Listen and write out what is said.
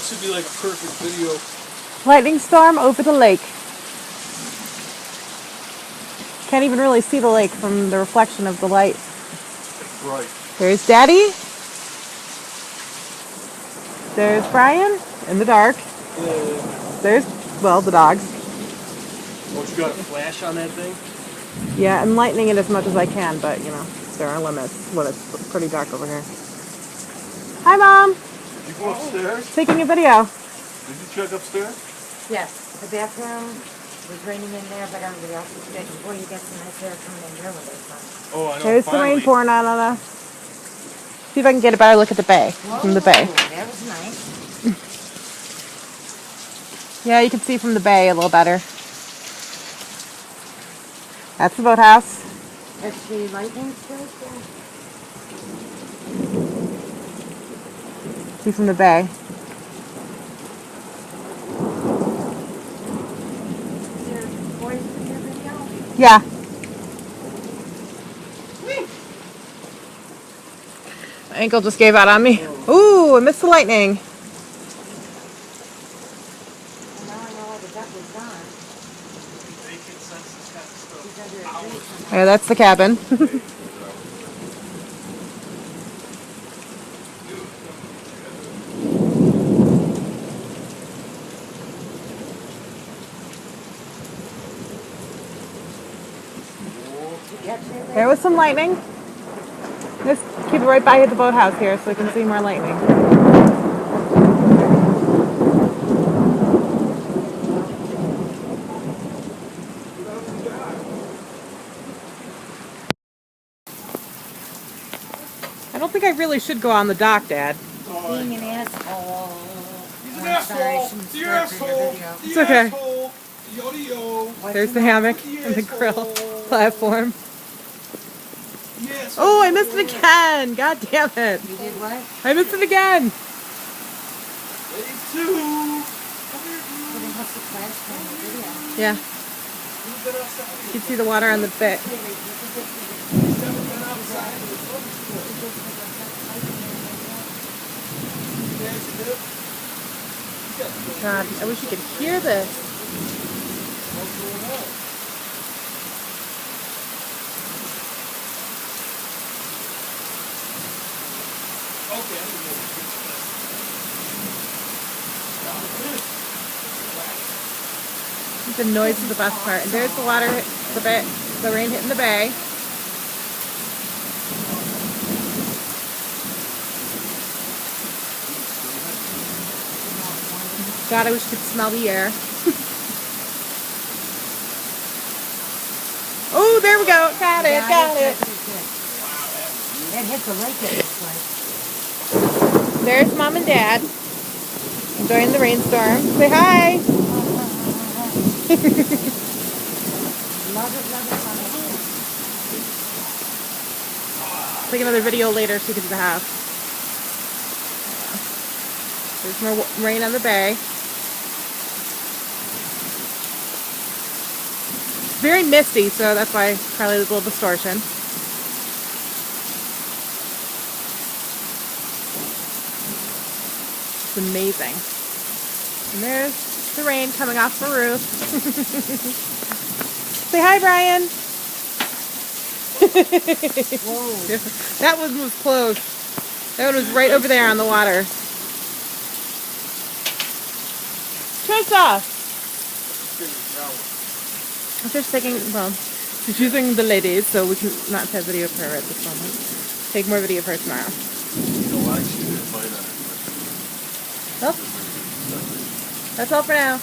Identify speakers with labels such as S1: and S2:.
S1: This would be like a perfect video.
S2: Lightning storm over the lake. Can't even really see the lake from the reflection of the light.
S1: It's bright.
S2: There's Daddy. There's Brian in the dark. There's, well, the dogs.
S1: Oh, you got a flash on that thing?
S2: Yeah, I'm lightening it as much as I can, but, you know, there are limits when it's pretty dark over here. Hi, Mom.
S1: Did you go upstairs?
S2: Taking a video.
S1: Did you check upstairs?
S3: Yes, the bathroom was raining in there, but everybody else was good. Before you get some nice air coming in here when it's on.
S1: Oh, I know.
S2: There's the rain pouring out on us. See if I can get a better look at the bay, from the bay.
S3: That was nice.
S2: Yeah, you can see from the bay a little better. That's the boathouse.
S3: That's the lightning strike there.
S2: See from the bay.
S3: Is there voice in your video?
S2: Yeah. My ankle just gave out on me. Ooh, I missed the lightning.
S3: Well, now I know why the duck was gone. He's under a tree.
S2: Yeah, that's the cabin. There was some lightning. Just keep it right by the boathouse here so we can see more lightning. I don't think I really should go on the dock, Dad.
S3: Being an asshole.
S1: He's an asshole. You're an asshole.
S2: It's okay.
S1: Yo-yo.
S2: There's the hammock and the grill platform.
S1: Yes.
S2: Oh, I missed it again! God damn it!
S3: You did what?
S2: I missed it again!
S1: Me too.
S3: Well, they must have flashed on the video.
S2: Yeah. You can see the water on the bit. God, I wish you could hear this. The noise is the best part. And there's the water, the rain hitting the bay. God, I wish you could smell the air. Oh, there we go. Got it, got it.
S3: That hit the lake at this point.
S2: There's Mom and Dad enjoying the rainstorm. Say hi.
S3: Love it, love it.
S2: Take another video later so you can see the house. There's more rain on the bay. It's very misty, so that's why probably there's a little distortion. It's amazing. And there's the rain coming off the roof. Say hi, Brian.
S3: Whoa.
S2: That one was close. That one was right over there on the water. Trista! I'm just taking, well, she's using the ladies, so we can not have video of her at this moment. Take more video of her tomorrow. Well, that's all for now.